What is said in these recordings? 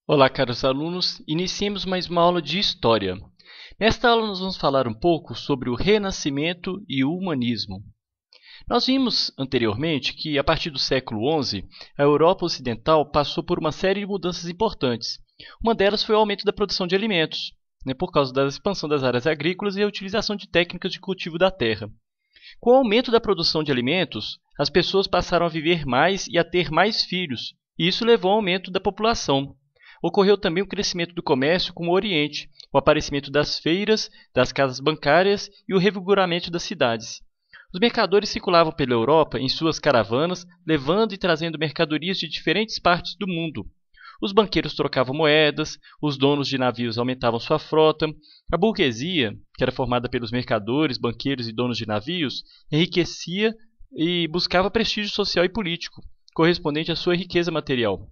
Olá, caros alunos. Iniciemos mais uma aula de História. Nesta aula, nós vamos falar um pouco sobre o Renascimento e o Humanismo. Nós vimos anteriormente que, a partir do século XI, a Europa Ocidental passou por uma série de mudanças importantes. Uma delas foi o aumento da produção de alimentos, por causa da expansão das áreas agrícolas e a utilização de técnicas de cultivo da terra. Com o aumento da produção de alimentos, as pessoas passaram a viver mais e a ter mais filhos, e isso levou ao aumento da população. Ocorreu também o crescimento do comércio com o Oriente, o aparecimento das feiras, das casas bancárias e o revigoramento das cidades. Os mercadores circulavam pela Europa em suas caravanas, levando e trazendo mercadorias de diferentes partes do mundo. Os banqueiros trocavam moedas, os donos de navios aumentavam sua frota, a burguesia, que era formada pelos mercadores, banqueiros e donos de navios, enriquecia e buscava prestígio social e político, correspondente à sua riqueza material.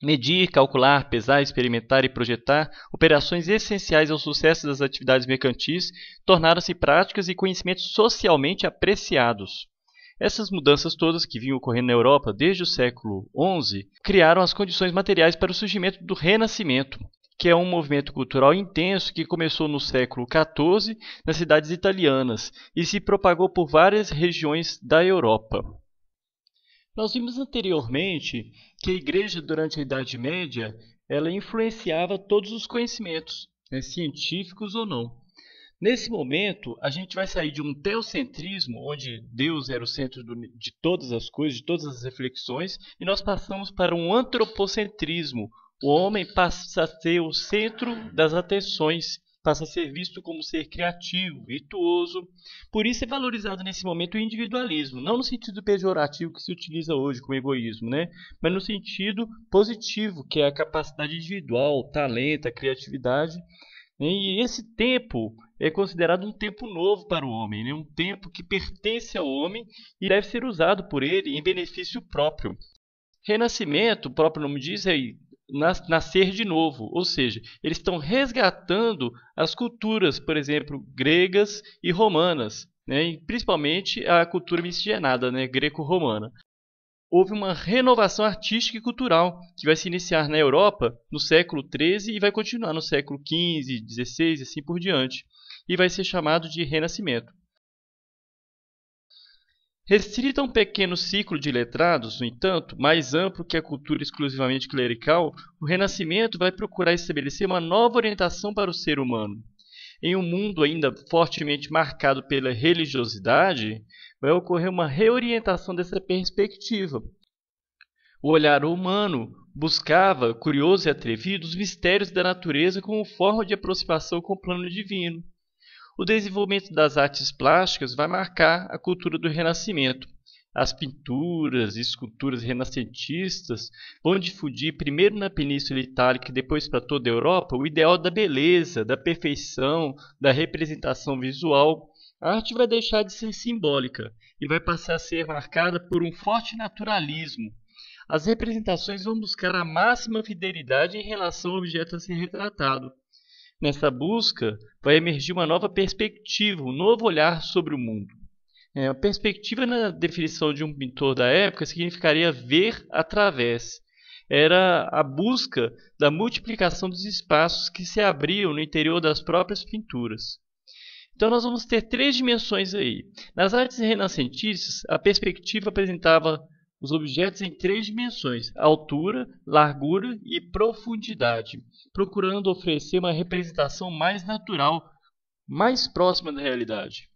Medir, calcular, pesar, experimentar e projetar, operações essenciais ao sucesso das atividades mercantis, tornaram-se práticas e conhecimentos socialmente apreciados. Essas mudanças todas que vinham ocorrendo na Europa desde o século XI criaram as condições materiais para o surgimento do Renascimento, que é um movimento cultural intenso que começou no século XIV nas cidades italianas e se propagou por várias regiões da Europa. Nós vimos anteriormente que a Igreja, durante a Idade Média, ela influenciava todos os conhecimentos, científicos ou não. Nesse momento, a gente vai sair de um teocentrismo, onde Deus era o centro de todas as coisas, de todas as reflexões, e nós passamos para um antropocentrismo. O homem passa a ser o centro das atenções, passa a ser visto como ser criativo, virtuoso. Por isso é valorizado nesse momento o individualismo, não no sentido pejorativo que se utiliza hoje como egoísmo, mas no sentido positivo, que é a capacidade individual, o talento, a criatividade. E esse tempo é considerado um tempo novo para o homem, um tempo que pertence ao homem e deve ser usado por ele em benefício próprio. Renascimento, o próprio nome diz, é nascer de novo, ou seja, eles estão resgatando as culturas, por exemplo, gregas e romanas, e principalmente a cultura miscigenada, greco-romana. Houve uma renovação artística e cultural que vai se iniciar na Europa no século XIII e vai continuar no século XV, XVI e assim por diante, e vai ser chamado de Renascimento. Restrito a um pequeno ciclo de letrados, no entanto, mais amplo que a cultura exclusivamente clerical, o Renascimento vai procurar estabelecer uma nova orientação para o ser humano. Em um mundo ainda fortemente marcado pela religiosidade, vai ocorrer uma reorientação dessa perspectiva. O olhar humano buscava, curioso e atrevido, os mistérios da natureza como forma de aproximação com o plano divino. O desenvolvimento das artes plásticas vai marcar a cultura do Renascimento. As pinturas e esculturas renascentistas vão difundir primeiro na Península Itálica e depois para toda a Europa o ideal da beleza, da perfeição, da representação visual. A arte vai deixar de ser simbólica e vai passar a ser marcada por um forte naturalismo. As representações vão buscar a máxima fidelidade em relação ao objeto a ser retratado. Nessa busca, vai emergir uma nova perspectiva, um novo olhar sobre o mundo. A perspectiva, na definição de um pintor da época, significaria ver através. Era a busca da multiplicação dos espaços que se abriam no interior das próprias pinturas. Então nós vamos ter três dimensões aí. Nas artes renascentistas, a perspectiva apresentava os objetos em três dimensões: altura, largura e profundidade, procurando oferecer uma representação mais natural, mais próxima da realidade.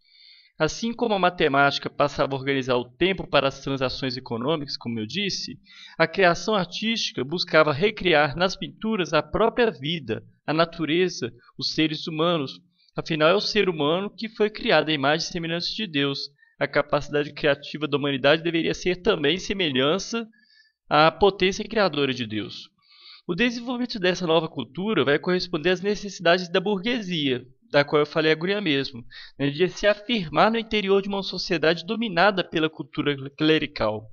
Assim como a matemática passava a organizar o tempo para as transações econômicas, como eu disse, a criação artística buscava recriar nas pinturas a própria vida, a natureza, os seres humanos. Afinal, é o ser humano que foi criado à imagem e semelhança de Deus. A capacidade criativa da humanidade deveria ser também semelhança à potência criadora de Deus. O desenvolvimento dessa nova cultura vai corresponder às necessidades da burguesia, da qual eu falei agora mesmo, de se afirmar no interior de uma sociedade dominada pela cultura clerical.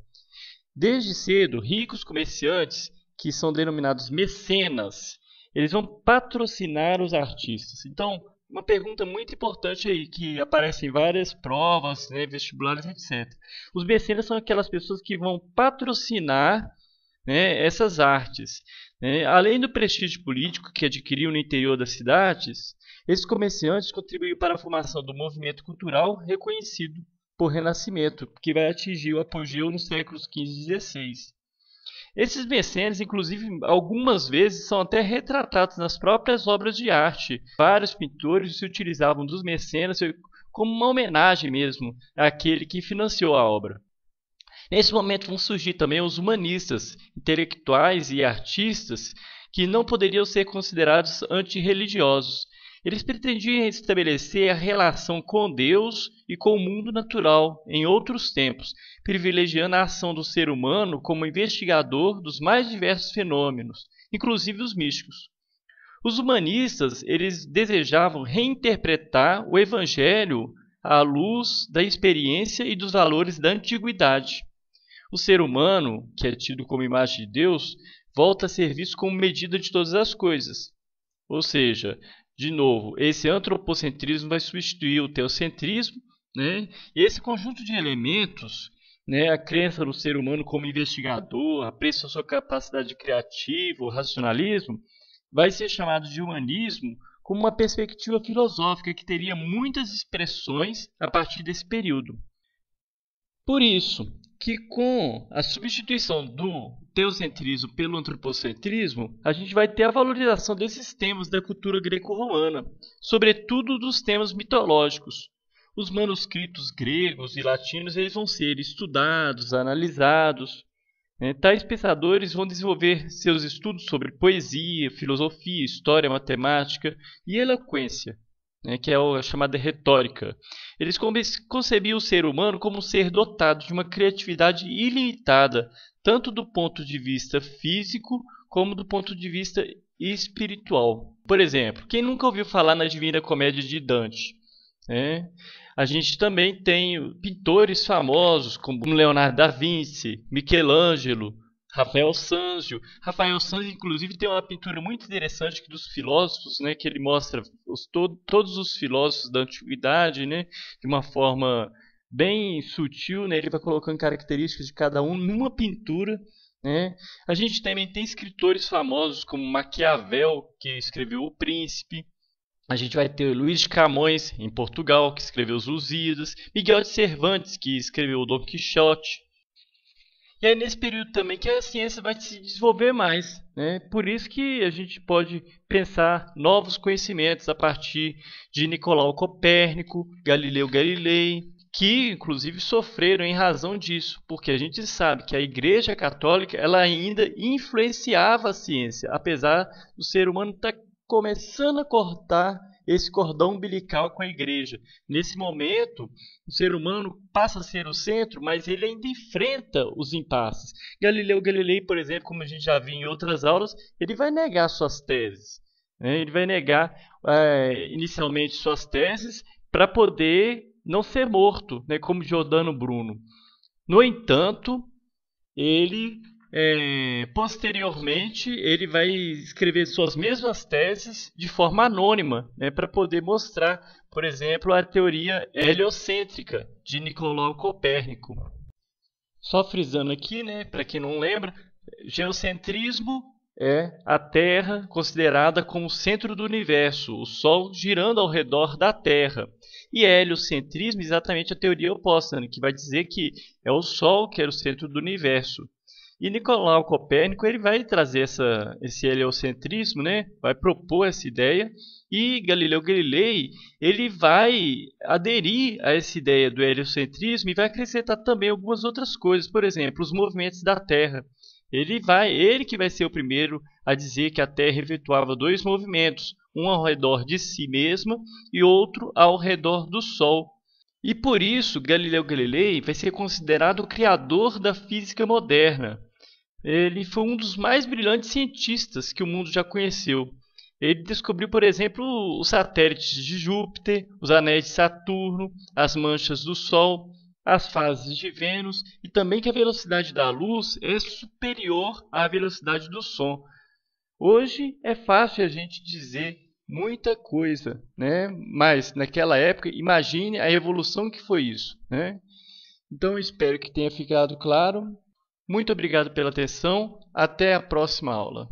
Desde cedo, ricos comerciantes, que são denominados mecenas, eles vão patrocinar os artistas. Então, uma pergunta muito importante aí, que aparece em várias provas, vestibulares, etc. Os mecenas são aquelas pessoas que vão patrocinar né, essas artes. Né? Além do prestígio político que adquiriam no interior das cidades, esses comerciantes contribuíram para a formação do movimento cultural reconhecido por Renascimento, que vai atingir o apogeu nos séculos XV e XVI. Esses mecenas, inclusive, algumas vezes são até retratados nas próprias obras de arte. Vários pintores se utilizavam dos mecenas como uma homenagem mesmo àquele que financiou a obra. Nesse momento vão surgir também os humanistas, intelectuais e artistas que não poderiam ser considerados antirreligiosos. Eles pretendiam estabelecer a relação com Deus e com o mundo natural em outros tempos, privilegiando a ação do ser humano como investigador dos mais diversos fenômenos, inclusive os místicos. Os humanistas, eles desejavam reinterpretar o evangelho à luz da experiência e dos valores da antiguidade. O ser humano, que é tido como imagem de Deus, volta a ser visto como medida de todas as coisas. Ou seja, de novo, esse antropocentrismo vai substituir o teocentrismo, né? E esse conjunto de elementos, né, a crença no ser humano como investigador, apreço à sua capacidade criativa, o racionalismo, vai ser chamado de humanismo como uma perspectiva filosófica que teria muitas expressões a partir desse período. Por isso, que com a substituição do teocentrismo pelo antropocentrismo, a gente vai ter a valorização desses temas da cultura greco-romana, sobretudo dos temas mitológicos. Os manuscritos gregos e latinos eles vão ser estudados, analisados. Tais pensadores vão desenvolver seus estudos sobre poesia, filosofia, história, matemática e eloquência, que é a chamada retórica. Eles concebiam o ser humano como um ser dotado de uma criatividade ilimitada, tanto do ponto de vista físico como do ponto de vista espiritual. Por exemplo, quem nunca ouviu falar na Divina Comédia de Dante? A gente também tem pintores famosos como Leonardo da Vinci, Michelangelo, Rafael Sanzio. Rafael Sanzio, inclusive, tem uma pintura muito interessante dos filósofos, que ele mostra todos os filósofos da antiguidade, de uma forma bem sutil. Ele vai colocando características de cada um numa pintura. A gente também tem escritores famosos como Maquiavel, que escreveu O Príncipe. A gente vai ter Luís de Camões, em Portugal, que escreveu os Lusíadas. Miguel de Cervantes, que escreveu o Dom Quixote. E é nesse período também que a ciência vai se desenvolver mais. Por isso que a gente pode pensar novos conhecimentos a partir de Nicolau Copérnico, Galileu Galilei, que inclusive sofreram em razão disso, porque a gente sabe que a Igreja Católica ela ainda influenciava a ciência, apesar do ser humano estar começando a cortar esse cordão umbilical com a igreja. Nesse momento, o ser humano passa a ser o centro, mas ele ainda enfrenta os impasses. Galileu Galilei, por exemplo, como a gente já viu em outras aulas, ele vai negar suas teses. Ele vai negar inicialmente suas teses para poder não ser morto, como Giordano Bruno. No entanto, ele posteriormente ele vai escrever suas mesmas teses de forma anônima, para poder mostrar, por exemplo, a teoria heliocêntrica de Nicolau Copérnico. Só frisando aqui, para quem não lembra, geocentrismo é a Terra considerada como o centro do universo, o Sol girando ao redor da Terra. E heliocentrismo exatamente a teoria oposta, que vai dizer que é o Sol que era o centro do universo. E Nicolau Copérnico ele vai trazer esse heliocentrismo, vai propor essa ideia, e Galileu Galilei ele vai aderir a essa ideia do heliocentrismo e vai acrescentar também algumas outras coisas, por exemplo, os movimentos da Terra. Ele que vai ser o primeiro a dizer que a Terra efetuava dois movimentos, um ao redor de si mesma e outro ao redor do Sol. E por isso Galileu Galilei vai ser considerado o criador da física moderna. Ele foi um dos mais brilhantes cientistas que o mundo já conheceu. Ele descobriu, por exemplo, os satélites de Júpiter, os anéis de Saturno, as manchas do Sol, as fases de Vênus e também que a velocidade da luz é superior à velocidade do som. Hoje é fácil a gente dizer muita coisa, mas naquela época, imagine a evolução que foi isso. Então, espero que tenha ficado claro. Muito obrigado pela atenção. Até a próxima aula.